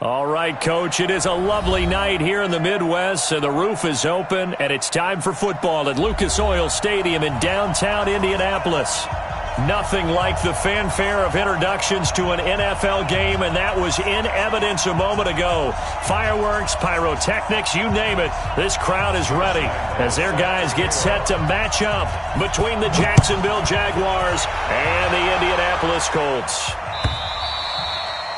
All right, Coach, it is a lovely night here in the Midwest, and the roof is open, and it's time for football at Lucas Oil Stadium in downtown Indianapolis. Nothing like the fanfare of introductions to an NFL game, and that was in evidence a moment ago. Fireworks, pyrotechnics, you name it. This crowd is ready as their guys get set to match up between the Jacksonville Jaguars and the Indianapolis Colts.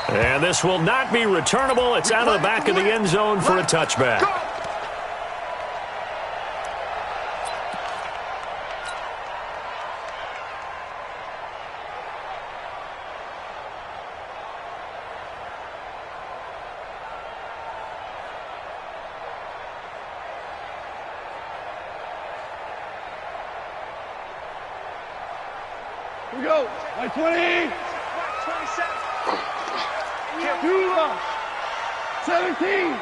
And this will not be returnable. It's out of the back of the end zone for a touchback. Here we go. 20. 17.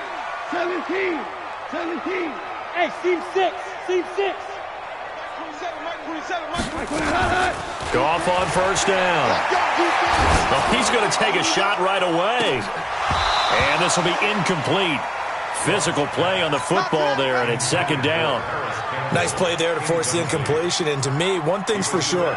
17. 17. Hey, seam 6. Seam 6. Goff on first down. Well, he's going to take a shot right away. And this will be incomplete. Physical play on the football there, and it's second down. Nice play there to force the incompletion. And to me, one thing's for sure.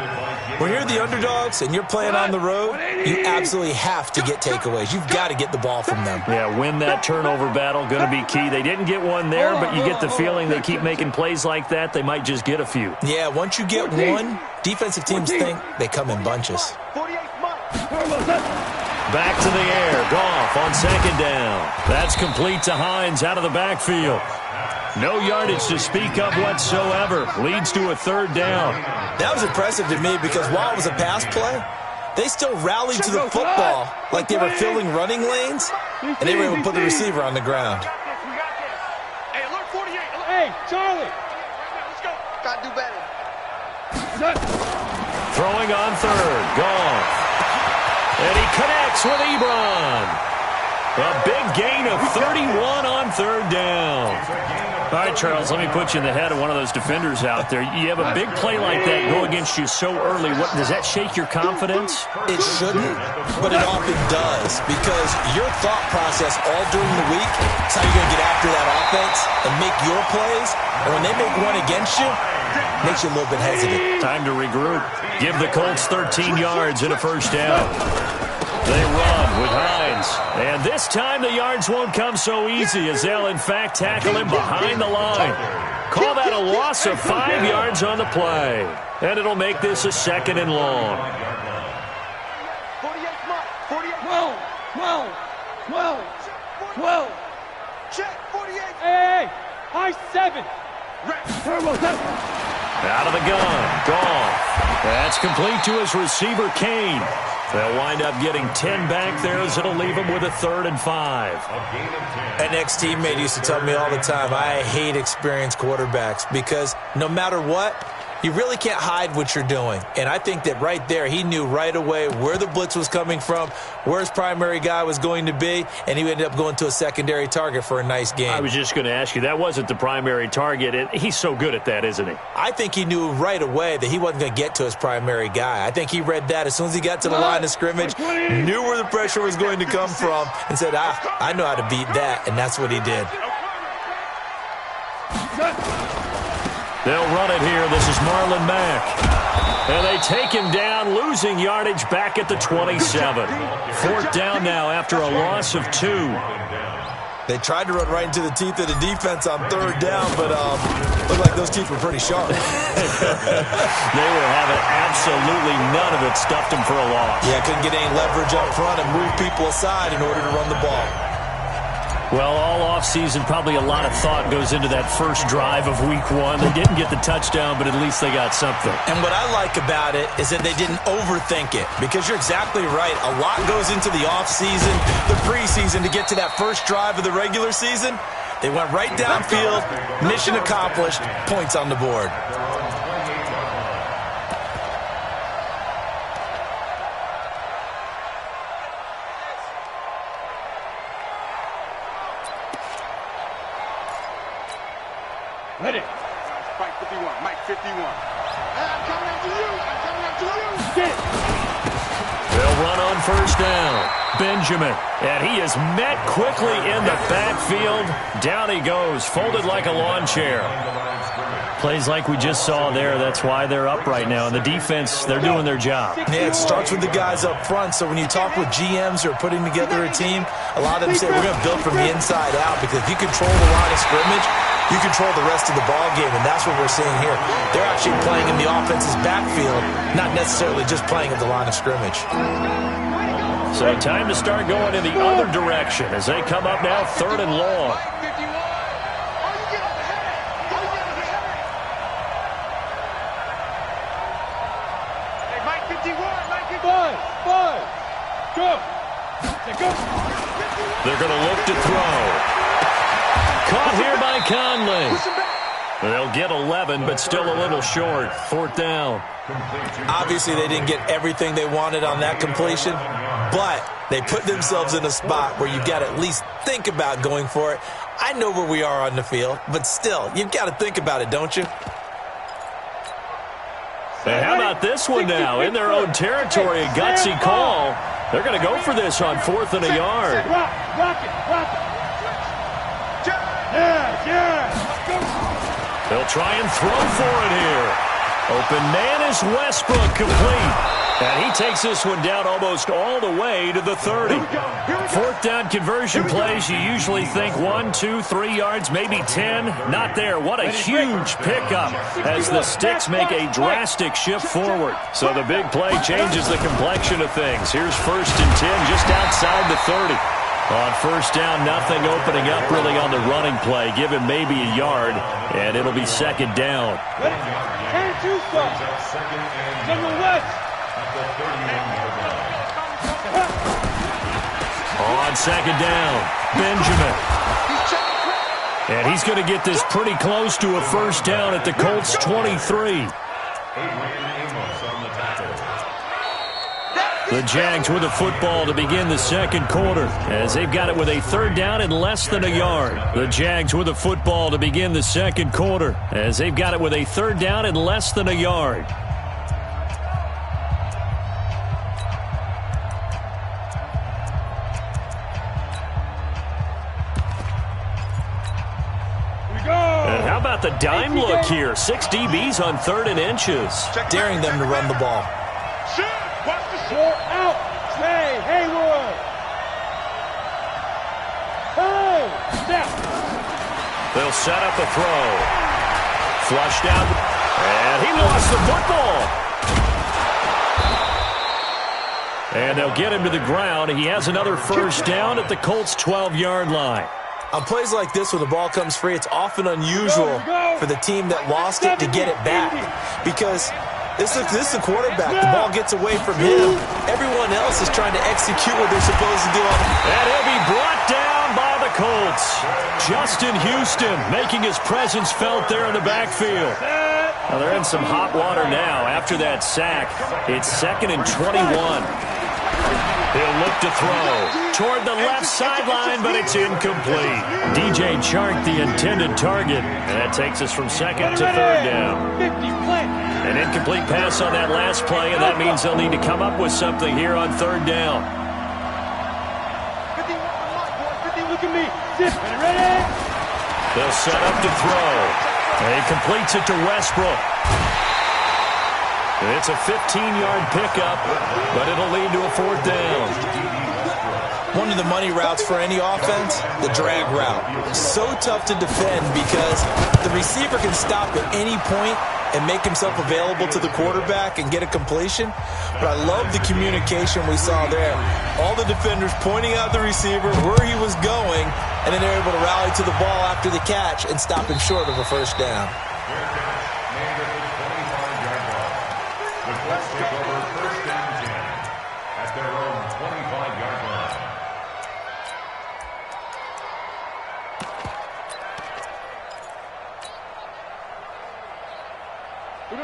When you're the underdogs and you're playing on the road, you absolutely have to get takeaways. You've got to get the ball from them. Yeah, win that turnover battle, going to be key. They didn't get one there, but you get the feeling they keep making plays like that, they might just get a few. Yeah, once you get one, defensive teams think they come in bunches. Back to the air. Goff on second down. That's complete to Hines out of the backfield. No yardage to speak of whatsoever. Leads to a third down. That was impressive to me because while it was a pass play, they still rallied to the football like they were filling running lanes, and they were able to put the receiver on the ground. Hey, alert 48. Hey, Charlie. Let's go. Got to do better. Throwing on third. Goff. And he connects with Ebron. A big gain of 31 on third down. All right, Charles, let me put you in the head of one of those defenders out there. You have a big play like that go against you so early. What, does that shake your confidence? It shouldn't, but it often does because your thought process all during the week is how you're going to get after that offense and make your plays. And when they make one against you, it makes you a little bit hesitant. Time to regroup. Give the Colts 13 yards and a first down. They run with Hines. And this time the yards won't come so easy as they'll, in fact, tackle him behind the line. Call that a loss of 5 yards on the play. And it'll make this a second and long. 12. Check 48. Hey, high 7. Out of the gun. Goff. That's complete to his receiver, Kane. They'll wind up getting 10 back there as it'll leave them with a 3rd and 5. An ex-teammate used to tell me all the time, I hate experienced quarterbacks because no matter what, you really can't hide what you're doing. And I think that right there, he knew right away where the blitz was coming from, where his primary guy was going to be, and he ended up going to a secondary target for a nice game. I was just going to ask you, that wasn't the primary target. He's so good at that, isn't he? I think he knew right away that he wasn't going to get to his primary guy. I think he read that as soon as he got to the line of scrimmage, knew where the pressure was going to come from, and said, I know how to beat that, and that's what he did. They'll run it here. This is Marlon Mack. And they take him down, losing yardage back at the 27. 4th down now after a loss of 2. They tried to run right into the teeth of the defense on 3rd down, but looked like those teeth were pretty sharp. They were having absolutely none of it. Stuffed them for a loss. Yeah, couldn't get any leverage up front and move people aside in order to run the ball. Well, all offseason, probably a lot of thought goes into that first drive of week 1. They didn't get the touchdown, but at least they got something. And what I like about it is that they didn't overthink it, because you're exactly right. A lot goes into the offseason, the preseason to get to that first drive of the regular season. They went right downfield, mission accomplished, points on the board. Ready. Mike 51. Mike 51. I'm coming after you. I'm coming after you. Get it. They'll run on first down. Benjamin. And he is met quickly in the backfield. Down he goes, folded like a lawn chair. Plays like we just saw there. That's why they're up right now. And the defense, they're doing their job. Yeah, it starts with the guys up front. So when you talk with GMs who are putting together a team, a lot of them say we're going to build from the inside out, because if you control the line of scrimmage, you control the rest of the ball game, and that's what we're seeing here. They're actually playing in the offense's backfield, not necessarily just playing at the line of scrimmage. So time to start going in the other direction as they come up now 3rd and long. They're going to look to throw. Caught here by Conley. They'll get 11, but still a little short. 4th down. Obviously, they didn't get everything they wanted on that completion, but they put themselves in a spot where you've got to at least think about going for it. I know where we are on the field, but still, you've got to think about it, don't you? And how about this one now? In their own territory, a gutsy call. They're going to go for this on 4th and a yard. They'll try and throw for it here. Open man is Westbrook, complete. And he takes this one down almost all the way to the 30. 4th down conversion plays, you usually think 1, 2, 3 yards, maybe 10. Not there. What a huge pickup as the Sticks make a drastic shift forward. So the big play changes the complexion of things. Here's 1st and 10 just outside the 30. On 1st down, nothing opening up really on the running play. Give him maybe a yard, and it'll be 2nd down. On 2nd down, Benjamin. And he's going to get this pretty close to a 1st down at the Colts' 23. The Jags with the football to begin the 2nd quarter as they've got it with a 3rd down and less than a yard. The Jags with the football to begin the 2nd quarter as they've got it with a 3rd down and less than a yard. And how about the dime look here? 6 DBs on 3rd and inches. Daring them to run the ball. Out. Trey Haywood. Oh, snap. They'll set up a throw. Flushed out. And he lost the football. And they'll get him to the ground. He has another 1st down at the Colts' 12-yard line. On plays like this, when the ball comes free, it's often unusual for the team that lost it to get it back, because this is the quarterback. The ball gets away from him. Everyone else is trying to execute what they're supposed to do. And he'll be brought down by the Colts. Justin Houston making his presence felt there in the backfield. Well, they're in some hot water now after that sack. It's 2nd and 21. He'll look to throw toward the left sideline, but it's incomplete. DJ Chark, the intended target. And that takes us from 2nd to 3rd down. An incomplete pass on that last play, and that means they'll need to come up with something here on 3rd down. They'll set up to throw. And he completes it to Westbrook. It's a 15-yard pickup, but it'll lead to a 4th down. One of the money routes for any offense, the drag route. So tough to defend because the receiver can stop at any point and make himself available to the quarterback and get a completion. But I love the communication we saw there. All the defenders pointing out the receiver, where he was going, and then they're able to rally to the ball after the catch and stop him short of a 1st down.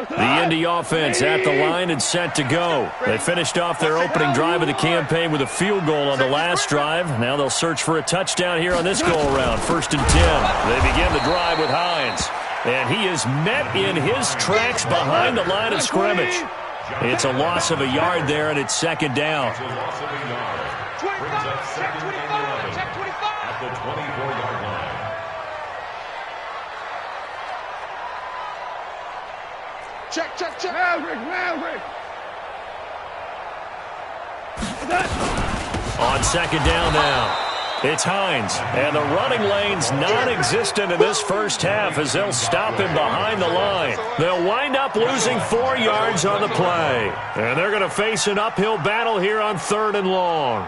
The Indy offense at the line and set to go. They finished off their opening drive of the campaign with a field goal on the last drive. Now they'll search for a touchdown here on this go-around. 1st and 10. They begin the drive with Hines. And he is met in his tracks behind the line of scrimmage. It's a loss of a yard there, and it's second down. 25, check 25, check 25. At the 24-yard line. Check, check, check. Maverick. On second down now, it's Hines. And the running lane's non-existent in this first half as they'll stop him behind the line. They'll wind up losing 4 yards on the play. And they're going to face an uphill battle here on 3rd and long.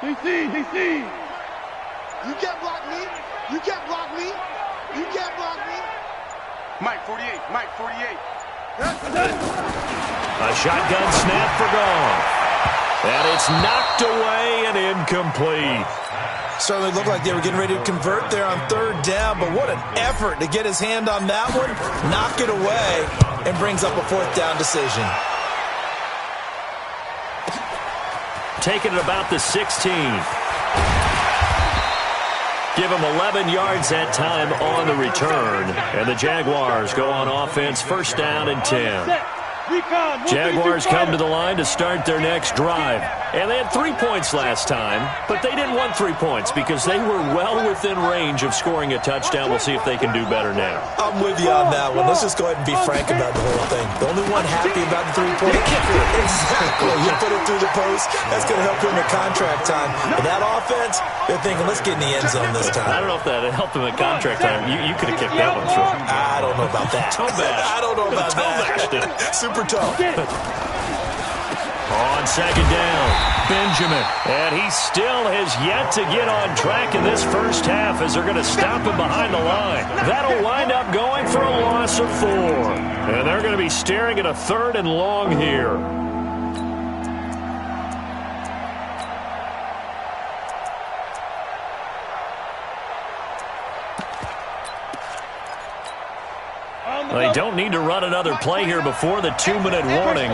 DC. You can't block me. You can't block me. You can't block me. Mike 48. A shotgun snap for Goff. And it's knocked away and incomplete. Certainly looked like they were getting ready to convert there on 3rd down, but what an effort to get his hand on that one, knock it away, and brings up a 4th down decision. Taking it about the 16. Give him 11 yards that time on the return. And the Jaguars go on offense, 1st down and 10. Jaguars come to the line to start their next drive. And they had 3 points last time, but they didn't want 3 points because they were well within range of scoring a touchdown. We'll see if they can do better now. I'm with you on that one. Let's just go ahead and be frank about the whole thing. The only one happy about the 3-point kicker. Exactly. You put it through the post. That's going to help him at contract time. But that offense, they're thinking, let's get in the end zone this time. I don't know if that helped him at contract time. You could have kicked that one through. I don't know about that. I don't know about that. Super tough. On second down, Benjamin. And he still has yet to get on track in this first half as they're going to stop him behind the line. That'll wind up going for a loss of 4. And they're going to be staring at a 3rd and long here. They don't need to run another play here before the 2-minute warning.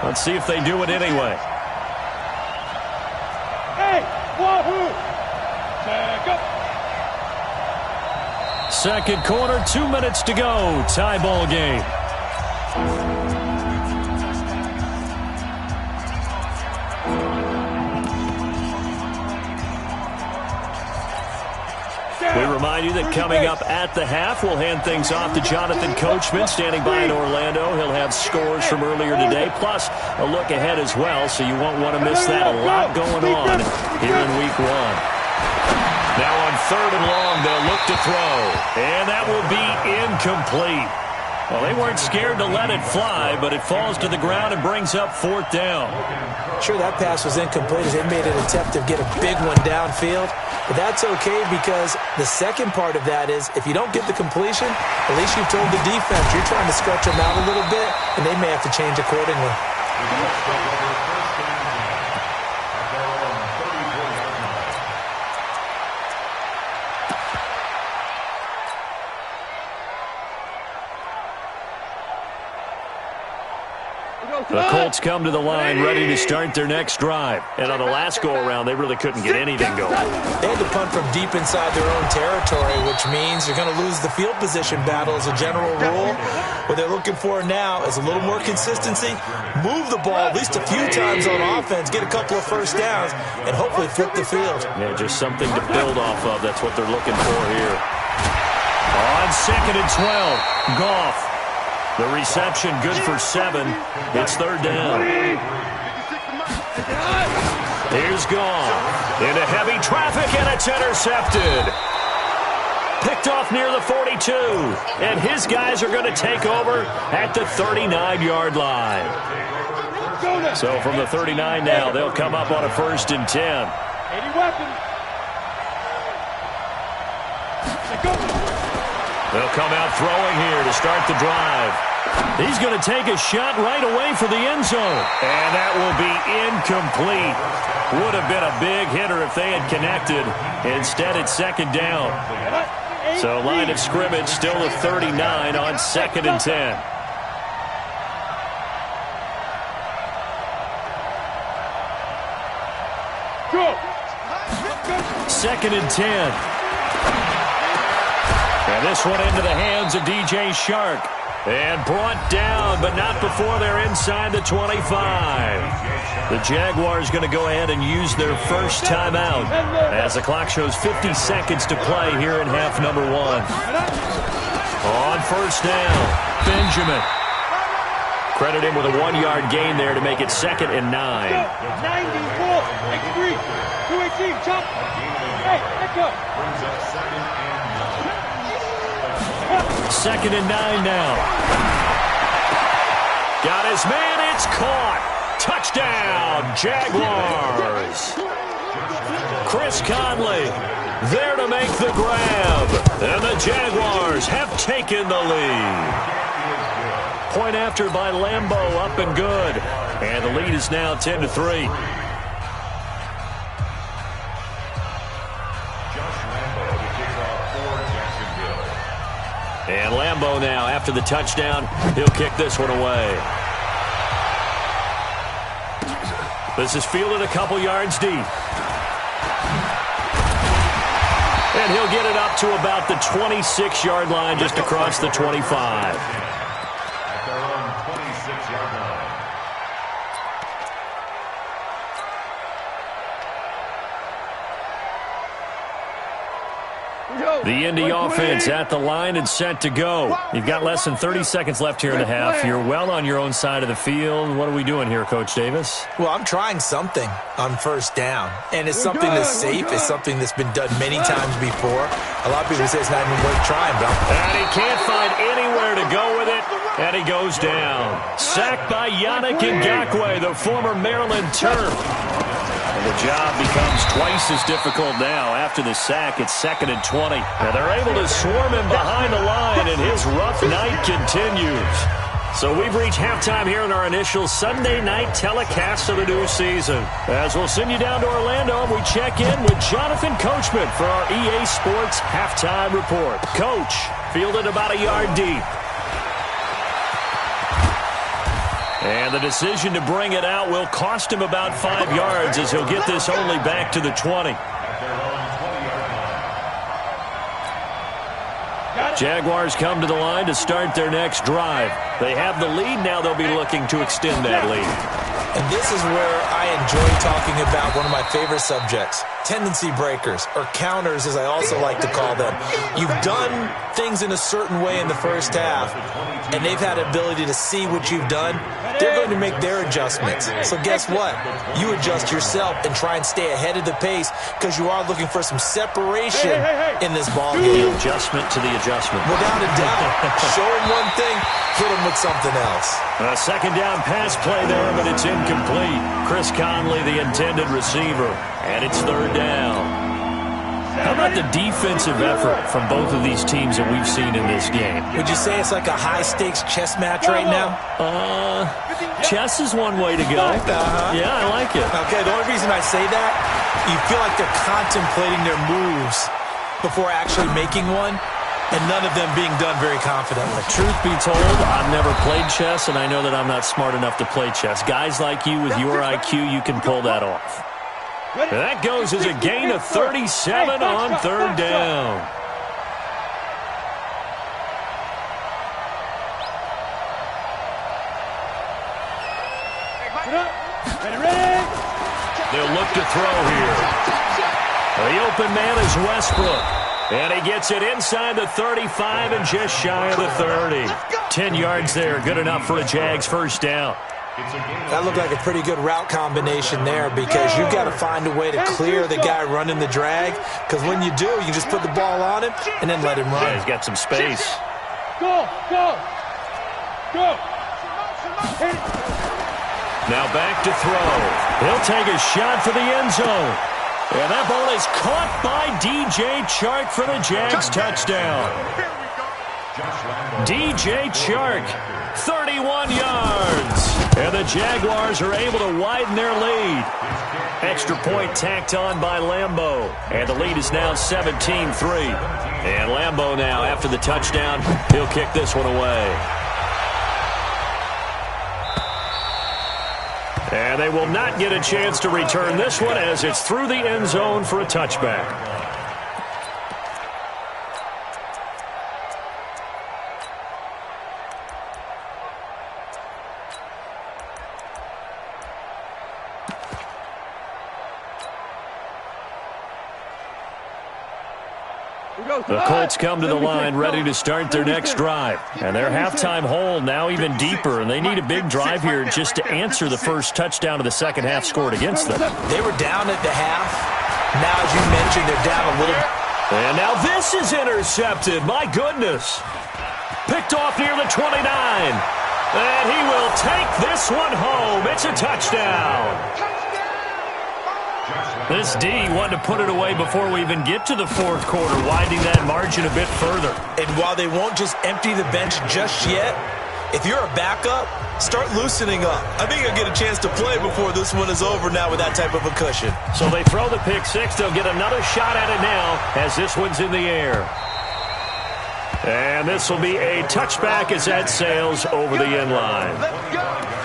Let's see if they do it anyway. Hey, Wahoo! Check up. Second quarter, 2 minutes to go. Tie ball game. We remind you that coming up at the half, we'll hand things off to Jonathan Coachman standing by in Orlando. He'll have scores from earlier today, plus a look ahead as well, so you won't want to miss that. A lot going on here in Week 1. Now on 3rd and long, they'll look to throw, and that will be incomplete. Well, they weren't scared to let it fly, but it falls to the ground and brings up 4th down. Sure, that pass was incomplete as they made an attempt to get a big one downfield. But that's okay because the second part of that is if you don't get the completion, at least you've told the defense you're trying to stretch them out a little bit, and they may have to change accordingly. The Colts come to the line ready to start their next drive. And on the last go-around, they really couldn't get anything going. They had to punt from deep inside their own territory, which means you're going to lose the field position battle as a general rule. What they're looking for now is a little more consistency, move the ball at least a few times on offense, get a couple of first downs, and hopefully flip the field. Yeah, just something to build off of. That's what they're looking for here. On 2nd and 12, Goff. The reception good for 7. It's 3rd down. Here's Goff. Into heavy traffic, and it's intercepted. Picked off near the 42. And his guys are going to take over at the 39-yard line. So from the 39 now, they'll come up on a 1st and 10. 80 weapons. They'll come out throwing here to start the drive. He's going to take a shot right away for the end zone. And that will be incomplete. Would have been a big hitter if they had connected. Instead, it's 2nd down. So line of scrimmage still the 39 on 2nd and 10. Go. 2nd and 10. And this one into the hands of DJ Shark. And brought down, but not before they're inside the 25. The Jaguars going to go ahead and use their first timeout as the clock shows 50 seconds to play here in half number 1. On first down, Benjamin. Credit him with a 1-yard gain there to make it 2nd and 9. 94, 93, 218, chop. Hey, let's go. 2nd and 9 now. Got his man, it's caught. Touchdown, Jaguars. Chris Conley there to make the grab. And the Jaguars have taken the lead. Point after by Lambeau, up and good. And the lead is now 10-3. And Lambeau now, after the touchdown, he'll kick this one away. This is fielded a couple yards deep. And he'll get it up to about the 26-yard line, just across the 25. At their own 26-yard line. The Indy offense at the line and set to go. You've got less than 30 seconds left here in the half. You're well on your own side of the field. What are we doing here, Coach Davis? Well, I'm trying something on first down, and it's something that's safe. It's something that's been done many times before. A lot of people say it's not even worth trying, Bill. And he can't find anywhere to go with it, and he goes down. Sacked by Yannick Ngakoue, the former Maryland Terp. And the job becomes twice as difficult now. After the sack, it's 2nd and 20. Now they're able to swarm him behind the line, and his rough night continues. So we've reached halftime here in our initial Sunday night telecast of the new season. As we'll send you down to Orlando, we check in with Jonathan Coachman for our EA Sports Halftime Report. Coach, fielded about a yard deep. And the decision to bring it out will cost him about 5 yards, as he'll get this only back to the 20. Jaguars come to the line to start their next drive. They have the lead. Now they'll be looking to extend that lead. And this is where I enjoy talking about one of my favorite subjects, tendency breakers, or counters as I also like to call them. You've done things in a certain way in the first half, and they've had the ability to see what you've done. They're going to make their adjustments. So guess what? You adjust yourself and try and stay ahead of the pace, because you are looking for some separation in this ball game. The adjustment to the adjustment. Without a doubt. Show them one thing, hit them with something else. A second down pass play there, but it's incomplete. Chris Conley, the intended receiver, and it's 3rd down. How about the defensive effort from both of these teams that we've seen in this game? Would you say it's like a high-stakes chess match right now? Chess is one way to go. Yeah, I like it. Okay, the only reason I say that, you feel like they're contemplating their moves before actually making one, and none of them being done very confidently. Truth be told, I've never played chess, and I know that I'm not smart enough to play chess. Guys like you with your IQ, you can pull that off. That goes as a gain of 37 on 3rd down. They'll look to throw here. The open man is Westbrook. And he gets it inside the 35 and just shy of the 30. 10 yards there, good enough for a Jags first down. That looked like a pretty good route combination there, because you've got to find a way to clear the guy running the drag, because when you do, you just put the ball on him and then let him run. Yeah, he's got some space. Go, go, go. Now back to throw. He'll take a shot for the end zone. And that ball is caught by DJ Chark for the Jags touchdown. DJ Chark, 31 yards. And the Jaguars are able to widen their lead. Extra point tacked on by Lambeau. And the lead is now 17-3. And Lambeau now, after the touchdown, he'll kick this one away. And they will not get a chance to return this one, as it's through the end zone for a touchback. The Colts come to the line ready to start their next drive. And their halftime hole now even deeper, and they need a big drive here just to answer the first touchdown of the second half scored against them. They were down at the half. Now, as you mentioned, they're down a little. And now this is intercepted. My goodness. Picked off near the 29. And he will take this one home. It's a touchdown. This D wanted to put it away before we even get to the fourth quarter, widening that margin a bit further. And while they won't just empty the bench just yet, if you're a backup, start loosening up. I think you'll get a chance to play before this one is over now with that type of a cushion. So they throw the pick six. They'll get another shot at it now as this one's in the air. And this will be a touchback as that sails over the end line. Let's go.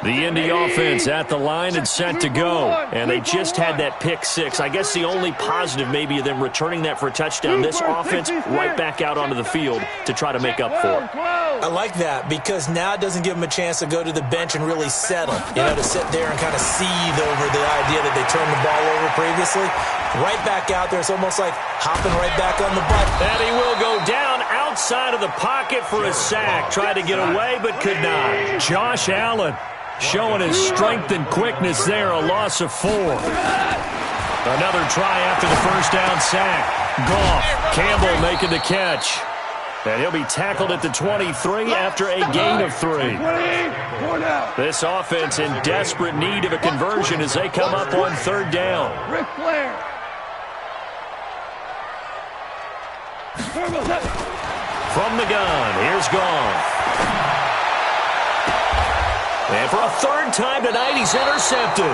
The Indy offense at the line and set to go. And they just had that pick six. I guess the only positive maybe of them returning that for a touchdown. This offense right back out onto the field to try to make up for it. I like that because now it doesn't give them a chance to go to the bench and really settle. You know, to sit there and kind of seethe over the idea that they turned the ball over previously. Right back out there. It's almost like hopping right back on the butt. And he will go down outside of the pocket for a sack. Tried to get away but could not. Josh Allen showing his strength and quickness there. A loss of 4. Another try after the first down sack. Goff, Campbell making the catch. And he'll be tackled at the 23 after a gain of 3. This offense in desperate need of a conversion as they come up on third down. From the gun, here's Goff. And for a third time tonight, he's intercepted.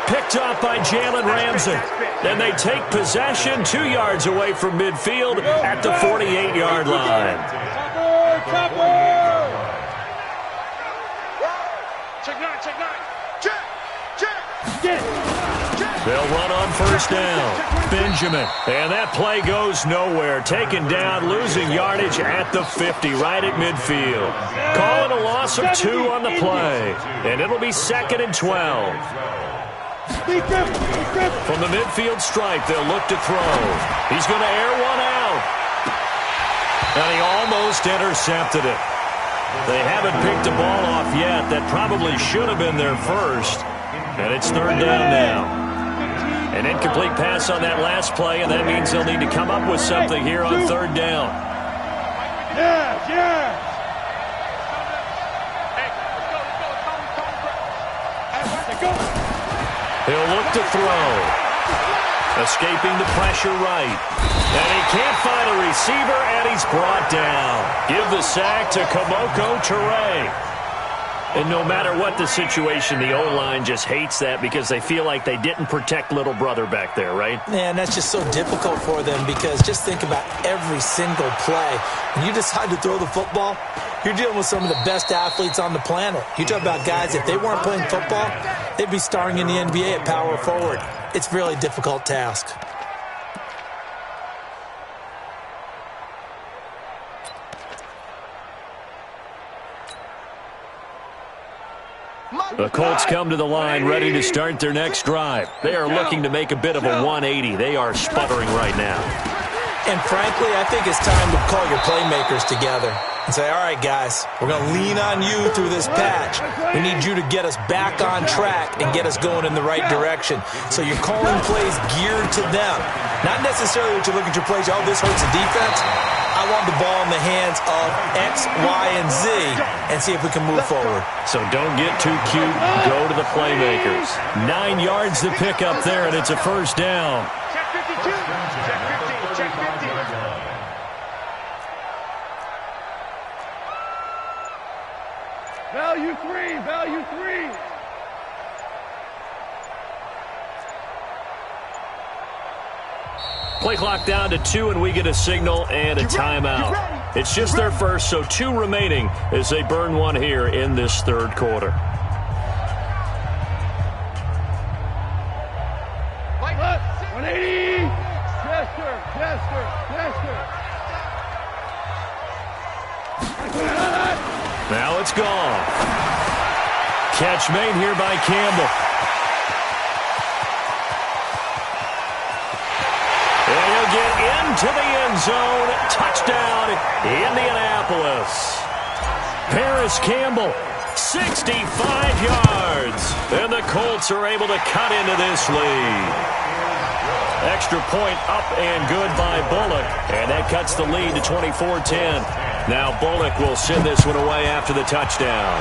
Picked up by Jalen Ramsey. Then they take possession 2 yards away from midfield at the 48-yard line. They'll run on first down. Benjamin. And that play goes nowhere. Taken down, losing yardage at the 50, right at midfield. Calling a loss of 2 on the play. And it'll be 2nd and 12. From the midfield stripe, they'll look to throw. He's going to air one out. And he almost intercepted it. They haven't picked the ball off yet. That probably should have been their first. And it's third down now. An incomplete pass on that last play, and that means they'll need to come up with something here on third down. He'll look to throw. Escaping the pressure right. And he can't find a receiver, and he's brought down. Give the sack to Kamoko Toure. And no matter what the situation, the O-line just hates that because they feel like they didn't protect little brother back there, right? Man, that's just so difficult for them because just think about every single play. When you decide to throw the football, you're dealing with some of the best athletes on the planet. You talk about guys, if they weren't playing football, they'd be starring in the NBA at power forward. It's a really difficult task. The Colts come to the line ready to start their next drive. They are looking to make a bit of a 180. They are sputtering right now. And frankly, I think it's time to call your playmakers together and say, all right, guys, we're going to lean on you through this patch. We need you to get us back on track and get us going in the right direction. So you're calling plays geared to them. Not necessarily that you look at your plays, oh, this hurts the defense. I want the ball in the hands of X, Y, and Z and see if we can move forward. So don't get too cute. Go to the playmakers. 9 yards to pick up there, and it's a first down. Check 52. Check 50. Check 50. Value 3. Value 3. Play clock down to 2, and we get a signal and a timeout. It's just their first, so 2 remaining as they burn one here in this third quarter. 180. Chester. Now it's gone. Catch made here by Campbell. into the end zone. Touchdown, Indianapolis. Paris Campbell, 65 yards. And the Colts are able to cut into this lead. Extra point up and good by Bullock. And that cuts the lead to 24-10. Now Bullock will send this one away after the touchdown.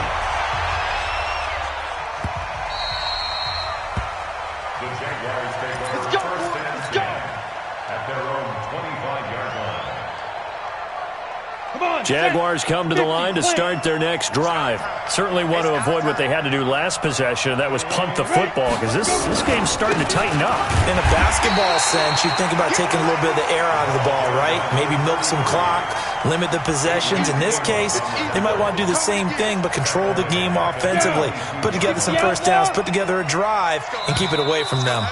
The Jaguars take over first and 10 at their own 25-yard line. Jaguars come to the line to start their next drive. Certainly want to avoid what they had to do last possession, and that was punt the football, because this game's starting to tighten up. In a basketball sense, you think about taking a little bit of the air out of the ball, right? Maybe milk some clock, limit the possessions. In this case, they might want to do the same thing, but control the game offensively. Put together some first downs, put together a drive, and keep it away from them.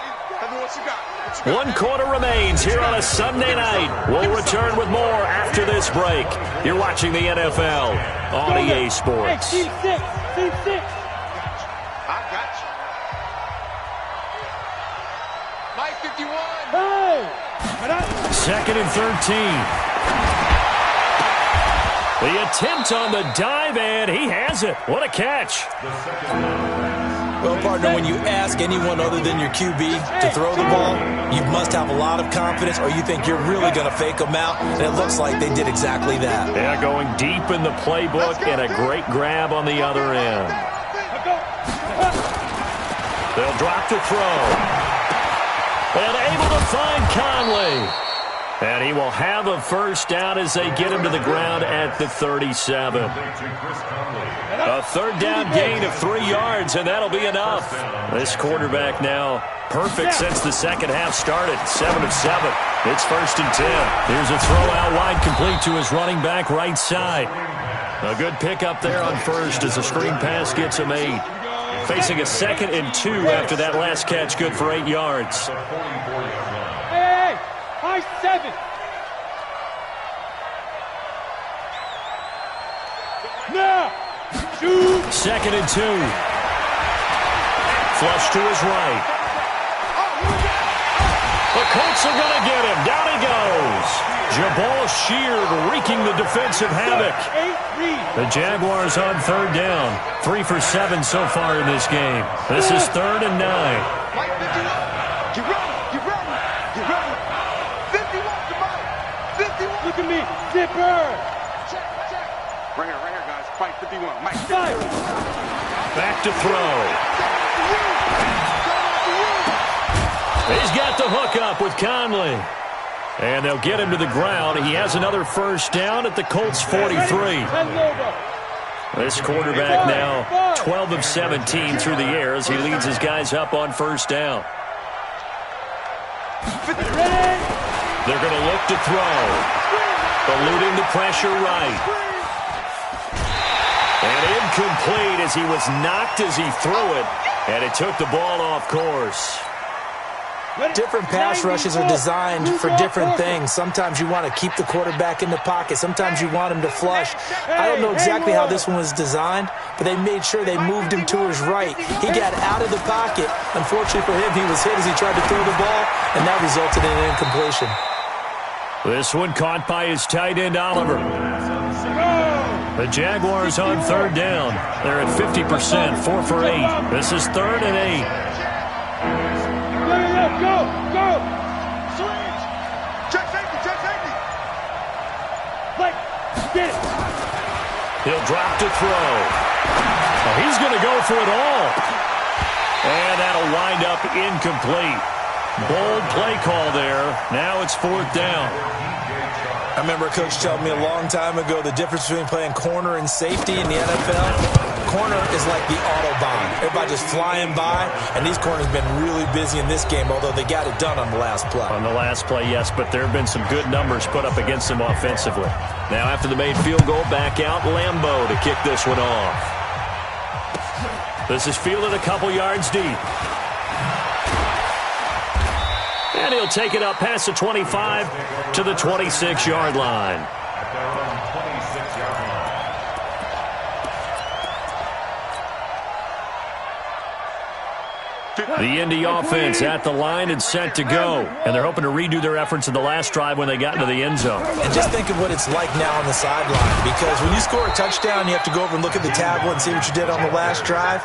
1 quarter remains here on a Sunday night. We'll return with more after this break. You're watching the NFL on EA Sports. Hey, team six. I got you. Mike 51. Hey! 2nd and 13. The attempt on the dive, and he has it. What a catch. Well, partner, when you ask anyone other than your QB to throw the ball, you must have a lot of confidence, or you think you're really going to fake them out, and it looks like they did exactly that. Yeah, going deep in the playbook, and a great grab on the other end. They'll drop the throw. And able to find Conley. And he will have a first down as they get him to the ground at the 37. A third down gain of 3 yards, and that'll be enough. This quarterback now perfect since the second half started. 7 of 7. It's 1st and 10. Here's a throw out wide, complete to his running back right side. A good pickup there on first as the screen pass gets him 8. Facing a 2nd and 2 after that last catch, good for 8 yards. Hey! High 7. Now! Shoot! 2nd and 2. Flush to his right. The Colts are going to get him. Down he goes. Jabal Sheard wreaking the defensive havoc. The Jaguars on 3rd down. 3 for 7 so far in this game. This is 3rd and 9. Mike 51. Get ready. 51 to Mike. 51. Look at me. Zipper. Check. Right here, guys. Mike 51. Mike 51. Back to throw. He's got the hook up with Conley. And they'll get him to the ground. He has another first down at the Colts 43. This quarterback now 12 of 17 through the air as he leads his guys up on first down. They're going to look to throw. Eluding the pressure right. And incomplete as he was knocked as he threw it. And it took the ball off course. Different pass rushes are designed for different things. Sometimes you want to keep the quarterback in the pocket. Sometimes you want him to flush. I don't know exactly how this one was designed, but they made sure they moved him to his right. He got out of the pocket. Unfortunately for him, he was hit as he tried to throw the ball, and that resulted in an incompletion. This one caught by his tight end, Oliver. The Jaguars on 3rd down. They're at 50%, 4 for 8. This is 3rd and 8. Go! Switch. Check safety. Get it! He'll drop to throw. He's going to go for it all. And that'll wind up incomplete. Bold play call there. Now it's 4th down. I remember a coach telling me a long time ago the difference between playing corner and safety in the NFL. Corner is like the Autobahn. Everybody just flying by, and these corners have been really busy in this game, although they got it done on the last play. On the last play, yes, but there have been some good numbers put up against them offensively. Now after the made field goal, back out Lambeau to kick this one off. This is fielded a couple yards deep. And he'll take it up past the 25 to the 26-yard line. The Indy offense at the line and set to go. And they're hoping to redo their efforts in the last drive when they got into the end zone. And just think of what it's like now on the sideline. Because when you score a touchdown, you have to go over and look at the tablet and see what you did on the last drive.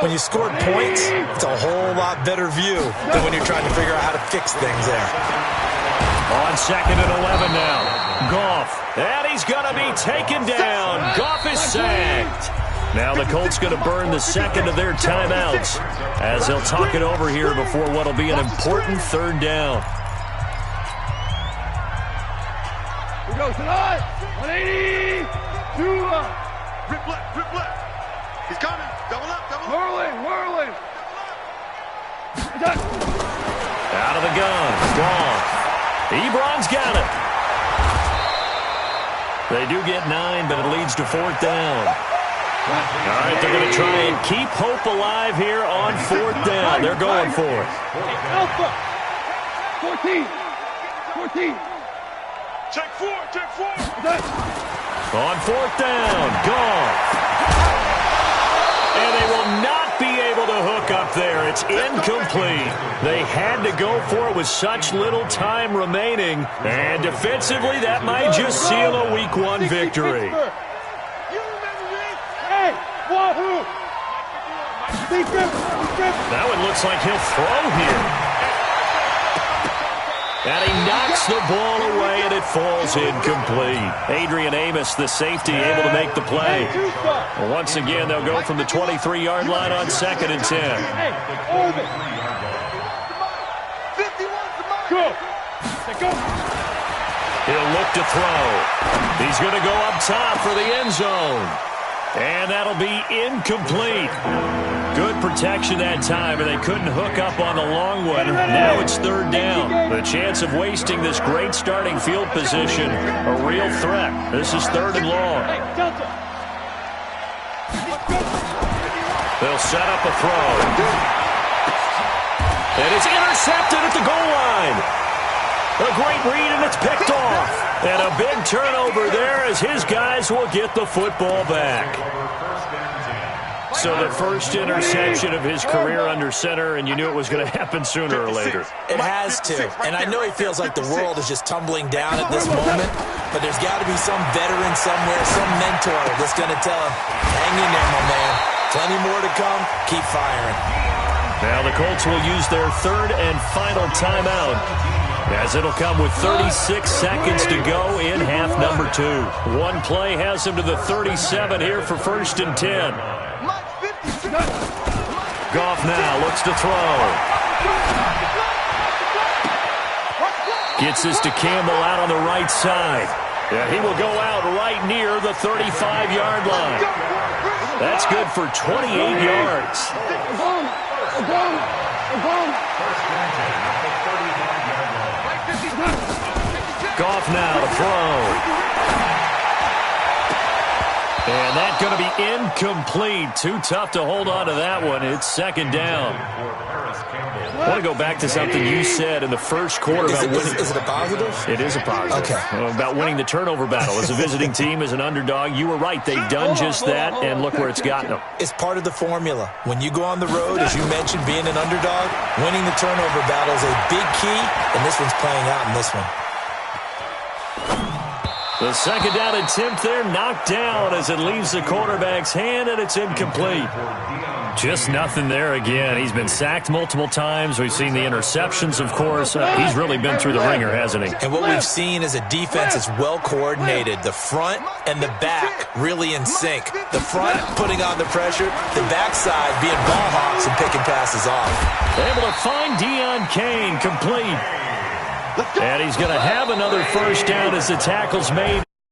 When you scored points, it's a whole lot better view than when you're trying to figure out how to fix things there. On 2nd and 11 now. Goff. And he's going to be taken down. Goff is sacked. Now the Colts going to burn the second of their timeouts as they'll talk it over here before what will be an important 3rd down. Here goes tonight. 180. 2 up. Rip left. He's coming. Double up. Whirling. Out of the gun. Goff. Ebron's got it. They do get 9, but it leads to 4th down. All right, they're going to try and keep hope alive here on 4th down. They're going for it. Alpha. 14. Check 4. On 4th down, Goff. And they will not be able to hook up there. It's incomplete. They had to go for it with such little time remaining. And defensively, that might just seal a Week 1 victory. Wahoo! That one looks like he'll throw here. And he knocks the ball away, and it falls incomplete. Adrian Amos, the safety, able to make the play. Once again, they'll go from the 23-yard line on 2nd and 10. He'll look to throw. He's going to go up top for the end zone. And that'll be incomplete. Good protection that time, and they couldn't hook up on the long one. Now it's 3rd down. The chance of wasting this great starting field position, a real threat. This is 3rd and long. They'll set up a throw. And it's intercepted at the goal line. A great read, and it's picked off. And a big turnover there as his guys will get the football back. So the first interception of his career under center, and you knew it was going to happen sooner or later. It has to. And I know he feels like the world is just tumbling down at this moment, but there's got to be some veteran somewhere, some mentor that's going to tell him, hang in there, my man. Plenty more to come. Keep firing. Now the Colts will use their 3rd and final timeout, as it'll come with 36 seconds to go in half number 2. One play has him to the 37 here for 1st and 10. Goff now looks to throw. Gets this to Campbell out on the right side. Yeah, he will go out right near the 35-yard line. That's good for 28 yards. Goff now to throw. And that's going to be incomplete. Too tough to hold on to that one. It's 2nd down. I want to go back to something you said in the first quarter about winning. Is it a positive? It is a positive. Okay. About winning the turnover battle. As a visiting team, as an underdog, you were right. They've done just that, and look where it's gotten them. It's part of the formula. When you go on the road, as you mentioned, being an underdog, winning the turnover battle is a big key, and this one's playing out in this one. The 2nd down attempt there knocked down as it leaves the quarterback's hand, and it's incomplete. Just nothing there again. He's been sacked multiple times. We've seen the interceptions, of course. He's really been through the ringer, hasn't he? And what we've seen is a defense that's well coordinated. The front and the back really in sync. The front putting on the pressure, the backside being ball hawks and picking passes off. Able to find Deion Kane complete. And he's going to have another 1st down as the tackle's made.